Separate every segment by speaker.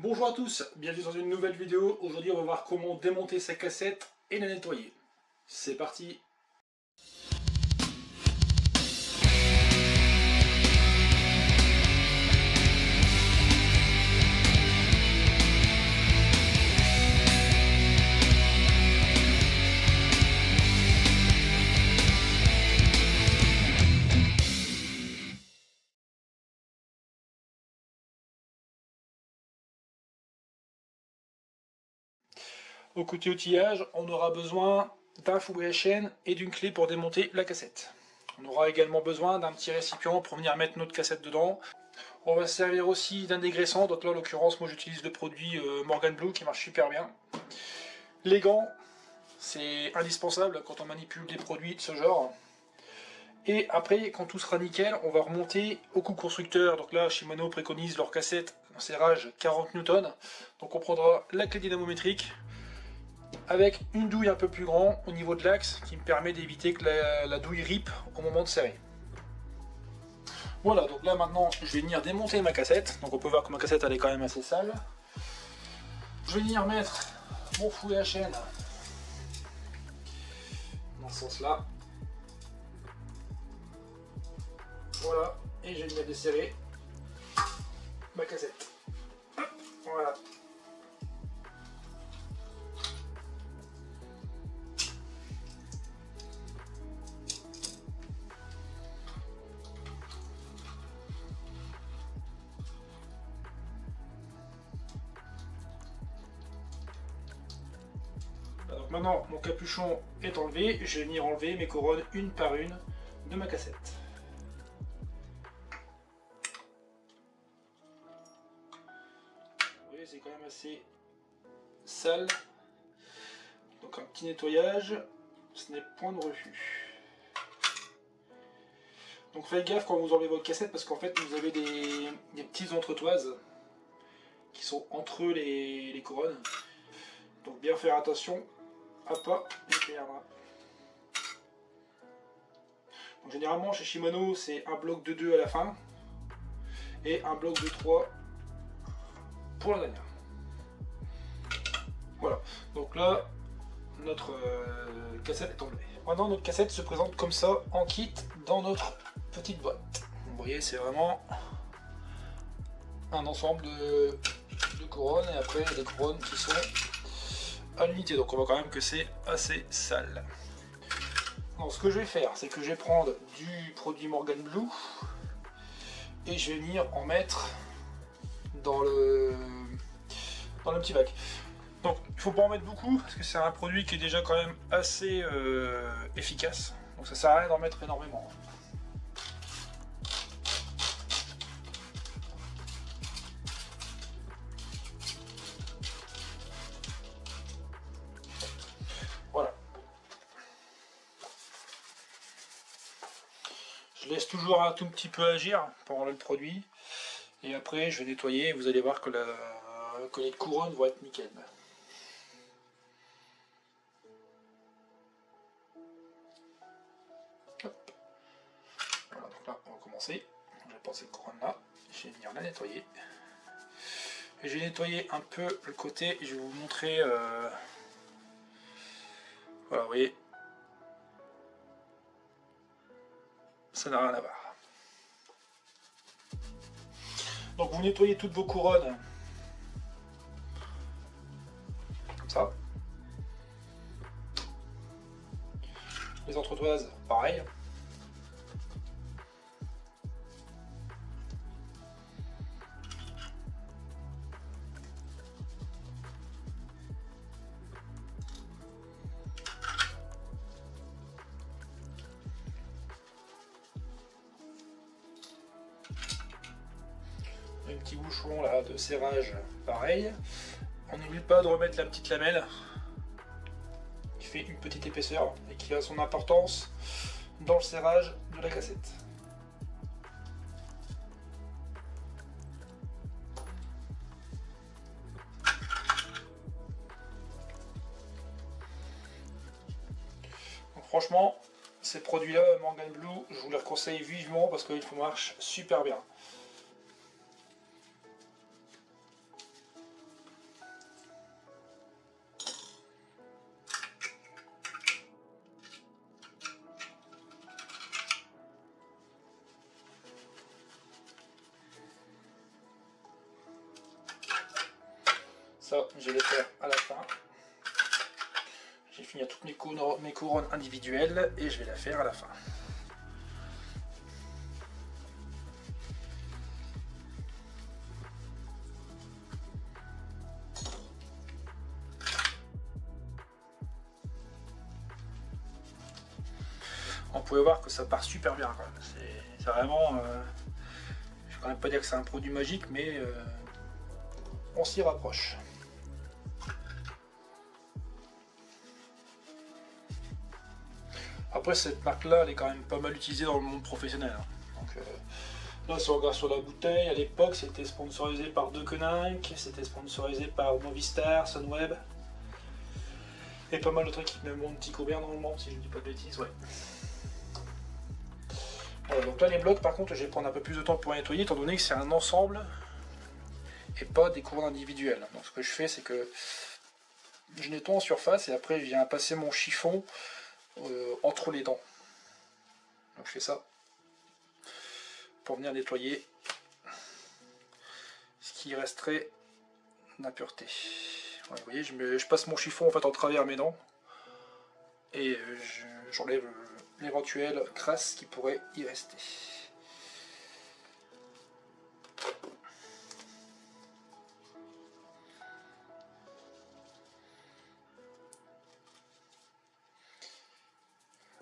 Speaker 1: Bonjour à tous, bienvenue dans une nouvelle vidéo. Aujourd'hui on va voir comment démonter sa cassette et la nettoyer. C'est parti. Au côté outillage, on aura besoin d'un fouet à chaîne et d'une clé pour démonter la cassette. On aura également besoin d'un petit récipient pour venir mettre notre cassette dedans. On va se servir aussi d'un dégraissant, donc là en l'occurrence moi j'utilise le produit Morgan Blue qui marche super bien. Les gants, c'est indispensable quand on manipule des produits de ce genre. Et après, quand tout sera nickel, on va remonter au coût constructeur. Donc là, Shimano préconise leur cassette en serrage 40 N. Donc on prendra la clé dynamométrique avec une douille un peu plus grande au niveau de l'axe qui me permet d'éviter que la douille rip au moment de serrer. Voilà, donc là maintenant je vais venir démonter ma cassette. Donc on peut voir que ma cassette elle est quand même assez sale. Je vais venir mettre mon fouet à chaîne dans ce sens là. Voilà, et je vais venir desserrer ma cassette. Hop, voilà. Donc maintenant mon capuchon est enlevé, je vais venir enlever mes couronnes une par une de ma cassette. Vous voyez, c'est quand même assez sale. Donc un petit nettoyage, ce n'est point de refus. Donc faites gaffe quand vous enlevez votre cassette parce qu'en fait vous avez des petites entretoises qui sont entre les couronnes. Donc bien faire attention à pas les perdre. Donc généralement chez Shimano c'est un bloc de 2 à la fin et un bloc de 3 pour la dernière. Voilà, donc là notre cassette est enlevée. Maintenant notre cassette se présente comme ça en kit dans notre petite boîte. Vous voyez, c'est vraiment un ensemble de couronnes et après des couronnes qui sont à l'unité, donc on voit quand même que c'est assez sale. Donc ce que je vais faire, c'est que je vais prendre du produit Morgan Blue et je vais venir en mettre dans le petit bac. Donc il ne faut pas en mettre beaucoup parce que c'est un produit qui est déjà quand même assez efficace, donc ça sert à rien d'en mettre énormément. Voilà. Je laisse toujours un tout petit peu agir pour enlever le produit et après je vais nettoyer et vous allez voir que les couronnes vont être nickel. Hop. Voilà, donc là on va commencer. Je vais prendre cette couronne là, je vais venir la nettoyer. Et je vais nettoyer un peu le côté, je vais vous montrer. Voilà, vous voyez, ça n'a rien à voir. Donc vous nettoyez toutes vos couronnes comme ça. Les entretoises, pareil. Un petit bouchon là de serrage, pareil. On n'oublie pas de remettre la petite lamelle qui fait une petite épaisseur et qui a son importance dans le serrage de la cassette. Donc franchement, ces produits-là, Morgan Blue, je vous les conseille vivement parce qu'ils marchent super bien. Ça, je vais le faire à la fin. J'ai fini toutes mes couronnes individuelles et je vais la faire à la fin. On pouvait voir que ça part super bien. C'est vraiment... je vais quand même pas dire que c'est un produit magique, mais on s'y rapproche. Après, cette marque-là, elle est quand même pas mal utilisée dans le monde professionnel. Donc, là, si on regarde sur la bouteille, à l'époque, c'était sponsorisé par Deceuninck, c'était sponsorisé par Movistar, Sunweb, et pas mal d'autres équipes, même Montico-Bert normalement, si je ne dis pas de bêtises, ouais. Voilà, donc là, les blocs, par contre, je vais prendre un peu plus de temps pour nettoyer, étant donné que c'est un ensemble, et pas des couronnes individuelles. Donc, ce que je fais, c'est que je nettoie en surface, et après, je viens passer mon chiffon entre les dents. Donc je fais ça pour venir nettoyer ce qui resterait d'impureté. Ouais, vous voyez, je passe mon chiffon en fait en travers mes dents et j'enlève l'éventuelle crasse qui pourrait y rester.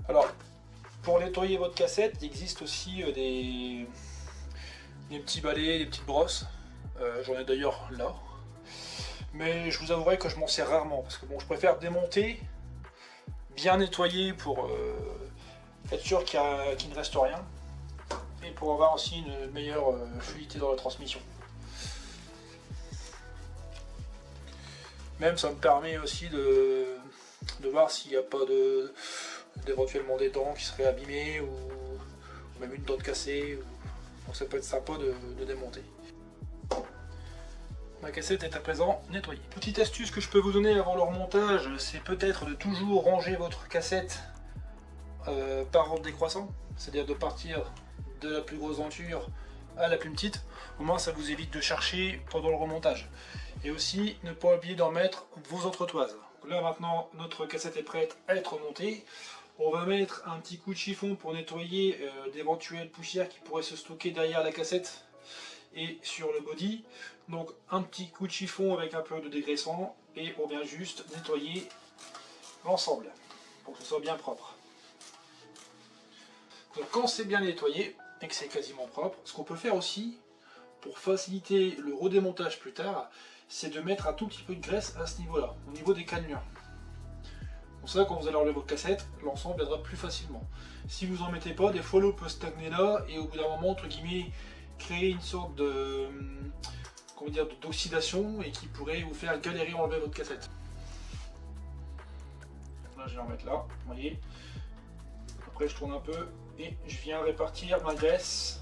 Speaker 1: Alors, pour nettoyer votre cassette, il existe aussi des petits balais, des petites brosses. J'en ai d'ailleurs là. Mais je vous avouerai que je m'en sers rarement. Parce que bon, je préfère démonter, bien nettoyer pour être sûr qu'il ne reste rien. Et pour avoir aussi une meilleure fluidité dans la transmission. Même ça me permet aussi de voir s'il n'y a pas d'éventuellement des dents qui seraient abîmées ou même une dent cassée. Donc ça peut être sympa de démonter. Ma cassette est à présent nettoyée. Petite astuce que je peux vous donner avant le remontage, c'est peut-être de toujours ranger votre cassette par ordre décroissant, c'est-à-dire de partir de la plus grosse denture à la plus petite. Au moins ça vous évite de chercher pendant le remontage. Et aussi ne pas oublier d'en mettre vos entretoises. Donc là maintenant notre cassette est prête à être remontée. On va mettre un petit coup de chiffon pour nettoyer d'éventuelles poussières qui pourraient se stocker derrière la cassette et sur le body. Donc un petit coup de chiffon avec un peu de dégraissant et on vient juste nettoyer l'ensemble pour que ce soit bien propre. Donc quand c'est bien nettoyé et que c'est quasiment propre, ce qu'on peut faire aussi pour faciliter le redémontage plus tard, c'est de mettre un tout petit peu de graisse à ce niveau-là, au niveau des cannelures. Pour ça, quand vous allez enlever votre cassette, l'ensemble viendra plus facilement. Si vous en mettez pas, des fois l'eau peut stagner là et au bout d'un moment, entre guillemets, créer une sorte de d'oxydation et qui pourrait vous faire galérer à enlever votre cassette. Là, je vais en mettre là, vous voyez. Après, je tourne un peu et je viens répartir ma graisse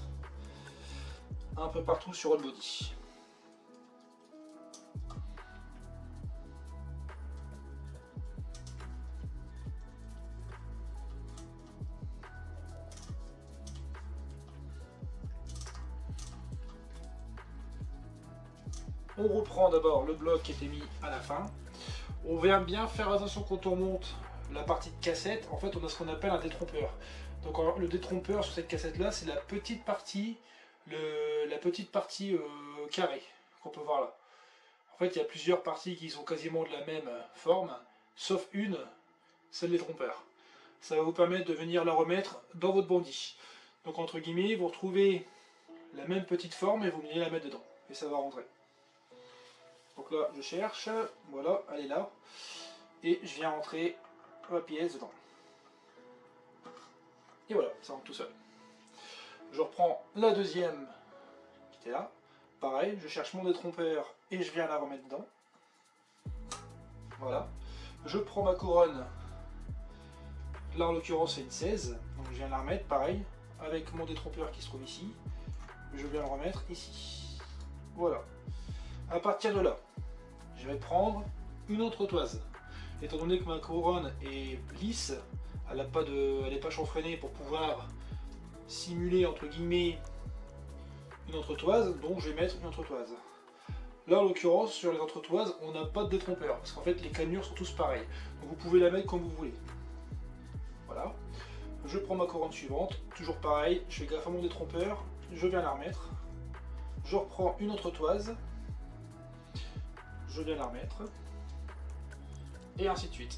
Speaker 1: un peu partout sur le body. On reprend d'abord le bloc qui était mis à la fin. On vient bien faire attention quand on monte la partie de cassette. En fait, on a ce qu'on appelle un détrompeur. Donc le détrompeur sur cette cassette là, c'est la petite partie, carrée qu'on peut voir là. En fait, il y a plusieurs parties qui sont quasiment de la même forme, sauf une, c'est le détrompeur. Ça va vous permettre de venir la remettre dans votre bandit. Donc entre guillemets, vous retrouvez la même petite forme et vous venez la mettre dedans. Et ça va rentrer. Donc là, je cherche, voilà, elle est là. Et je viens rentrer ma pièce dedans. Et voilà, ça rentre tout seul. Je reprends la deuxième qui était là. Pareil, je cherche mon détrompeur et je viens la remettre dedans. Voilà. Je prends ma couronne. Là, en l'occurrence, c'est une 16. Donc je viens la remettre, pareil, avec mon détrompeur qui se trouve ici. Je viens le remettre ici. Voilà. À partir de là, je vais prendre une autre toise. Étant donné que ma couronne est lisse, elle n'est pas chanfreinée pour pouvoir simuler entre guillemets une autre toise, donc je vais mettre une autre toise. Là, en l'occurrence, sur les autres toises, on n'a pas de détrompeur, parce qu'en fait, les cannelures sont tous pareils. Donc vous pouvez la mettre comme vous voulez. Voilà. Je prends ma couronne suivante, toujours pareil, je fais gaffe à mon détrompeur, je viens la remettre. Je reprends une autre toise, je viens la remettre, et ainsi de suite.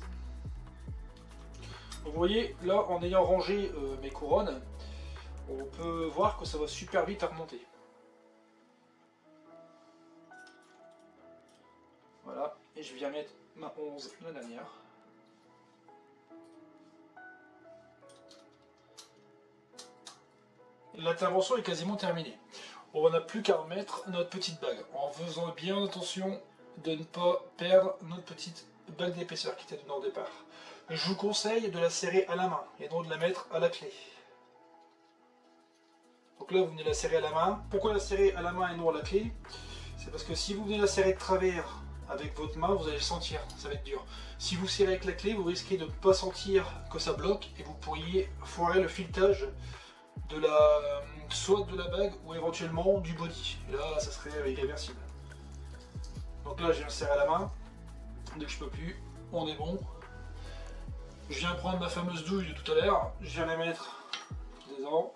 Speaker 1: Donc vous voyez, là, en ayant rangé mes couronnes, on peut voir que ça va super vite à remonter. Voilà, et je viens mettre ma 11, la dernière. L'intervention est quasiment terminée. On n'a plus qu'à remettre notre petite bague, en faisant bien attention de ne pas perdre notre petite bague d'épaisseur qui était dedans au départ. Je vous conseille de la serrer à la main et non de la mettre à la clé. Donc là, vous venez la serrer à la main. Pourquoi la serrer à la main et non à la clé? C'est parce que si vous venez la serrer de travers avec votre main, vous allez le sentir, ça va être dur. Si vous serrez avec la clé, vous risquez de ne pas sentir que ça bloque et vous pourriez foirer le filetage de soit de la bague ou éventuellement du body. Et là, ça serait irréversible. Donc là, je viens le serrer à la main. Dès que je peux plus, on est bon. Je viens prendre ma fameuse douille de tout à l'heure, je viens la mettre dedans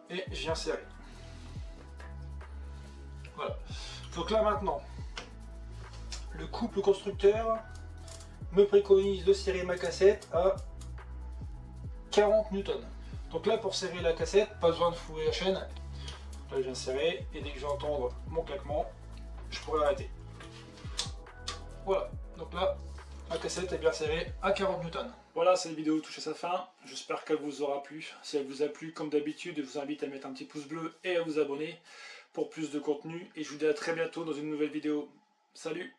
Speaker 1: et je viens serrer. Voilà. Donc là maintenant, le couple constructeur me préconise de serrer ma cassette à 40 newtons. Donc là, pour serrer la cassette, pas besoin de fourrer la chaîne. Là, je viens serrer et dès que je vais entendre mon claquement, je pourrai arrêter. Voilà. Donc là, ma cassette est bien serrée à 40 newtons. Voilà, cette vidéo touche à sa fin. J'espère qu'elle vous aura plu. Si elle vous a plu, comme d'habitude, je vous invite à mettre un petit pouce bleu et à vous abonner pour plus de contenu. Et je vous dis à très bientôt dans une nouvelle vidéo. Salut!